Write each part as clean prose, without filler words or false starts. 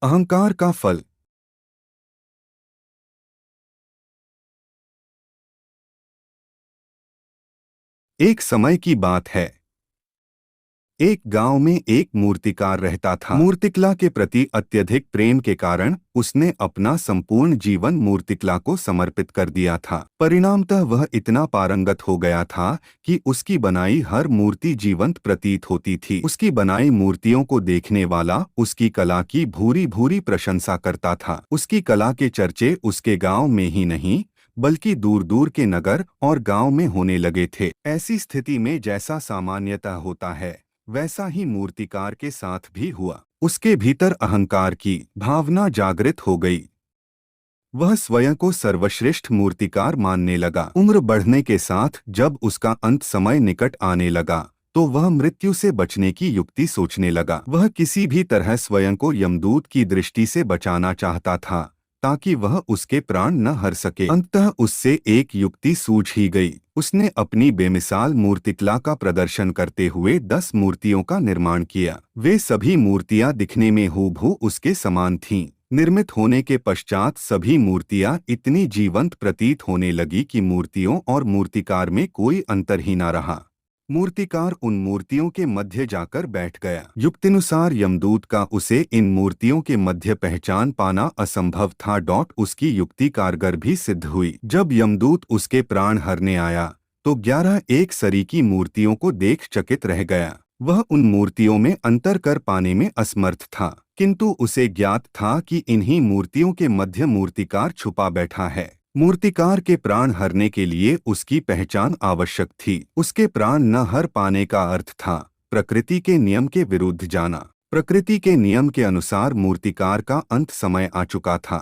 अहंकार का फल। एक समय की बात है। एक गांव में एक मूर्तिकार रहता था। मूर्तिकला के प्रति अत्यधिक प्रेम के कारण उसने अपना संपूर्ण जीवन मूर्तिकला को समर्पित कर दिया था। परिणामतः वह इतना पारंगत हो गया था कि उसकी बनाई हर मूर्ति जीवंत प्रतीत होती थी। उसकी बनाई मूर्तियों को देखने वाला उसकी कला की भूरी भूरी प्रशंसा करता था। उसकी कला के चर्चे उसके गांव में ही नहीं बल्कि दूर दूर के नगर और गांव में होने लगे थे। ऐसी स्थिति में जैसा सामान्यतः होता है वैसा ही मूर्तिकार के साथ भी हुआ। उसके भीतर अहंकार की भावना जागृत हो गई। वह स्वयं को सर्वश्रेष्ठ मूर्तिकार मानने लगा। उम्र बढ़ने के साथ जब उसका अंत समय निकट आने लगा तो वह मृत्यु से बचने की युक्ति सोचने लगा। वह किसी भी तरह स्वयं को यमदूत की दृष्टि से बचाना चाहता था ताकि वह उसके प्राण न हर सके। अंततः उससे एक युक्ति सूझ ही गई। उसने अपनी बेमिसाल मूर्तिकला का प्रदर्शन करते हुए 10 मूर्तियों का निर्माण किया। वे सभी मूर्तियां दिखने में हूबहू उसके समान थीं। निर्मित होने के पश्चात सभी मूर्तियां इतनी जीवंत प्रतीत होने लगी कि मूर्तियों और मूर्तिकार में कोई अंतर ही न रहा। मूर्तिकार उन मूर्तियों के मध्य जाकर बैठ गया। युक्तिनुसार यमदूत का उसे इन मूर्तियों के मध्य पहचान पाना असंभव था। उसकी युक्ति कारगर भी सिद्ध हुई। जब यमदूत उसके प्राण हरने आया तो 11 एक सरीकी मूर्तियों को देख चकित रह गया। वह उन मूर्तियों में अंतर कर पाने में असमर्थ था, किंतु उसे ज्ञात था कि इन्हीं मूर्तियों के मध्य मूर्तिकार छुपा बैठा है। मूर्तिकार के प्राण हरने के लिए उसकी पहचान आवश्यक थी। उसके प्राण न हर पाने का अर्थ था प्रकृति के नियम के विरुद्ध जाना। प्रकृति के नियम के अनुसार मूर्तिकार का अंत समय आ चुका था।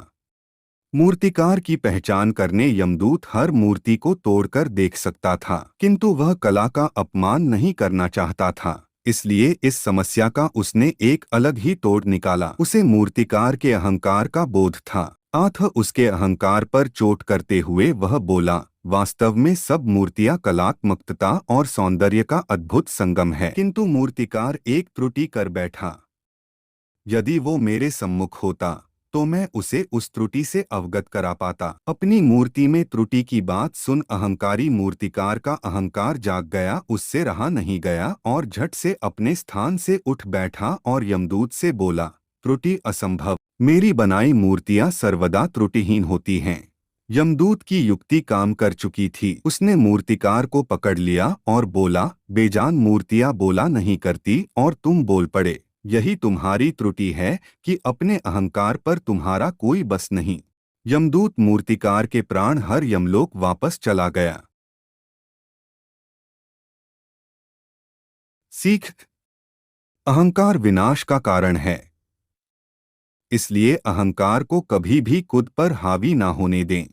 मूर्तिकार की पहचान करने यमदूत हर मूर्ति को तोड़कर देख सकता था, किंतु वह कला का अपमान नहीं करना चाहता था। इसलिए इस समस्या का उसने एक अलग ही तोड़ निकाला। उसे मूर्तिकार के अहंकार का बोध था। अतः उसके अहंकार पर चोट करते हुए वह बोला, वास्तव में सब मूर्तियां कलात्मकता और सौंदर्य का अद्भुत संगम है। किंतु मूर्तिकार एक त्रुटि कर बैठा। यदि वो मेरे सम्मुख होता तो मैं उसे उस त्रुटि से अवगत करा पाता। अपनी मूर्ति में त्रुटि की बात सुन अहंकारी मूर्तिकार का अहंकार जाग गया। उससे रहा नहीं गया और झट से अपने स्थान से उठ बैठा और यमदूत से बोला, त्रुटि असंभव। मेरी बनाई मूर्तियां सर्वदा त्रुटिहीन होती हैं। यमदूत की युक्ति काम कर चुकी थी। उसने मूर्तिकार को पकड़ लिया और बोला, बेजान मूर्तियां बोला नहीं करती और तुम बोल पड़े। यही तुम्हारी त्रुटि है कि अपने अहंकार पर तुम्हारा कोई बस नहीं। यमदूत मूर्तिकार के प्राण हर यमलोक वापस चला गया। सीख। अहंकार विनाश का कारण है, इसलिए अहंकार को कभी भी खुद पर हावी ना होने दें।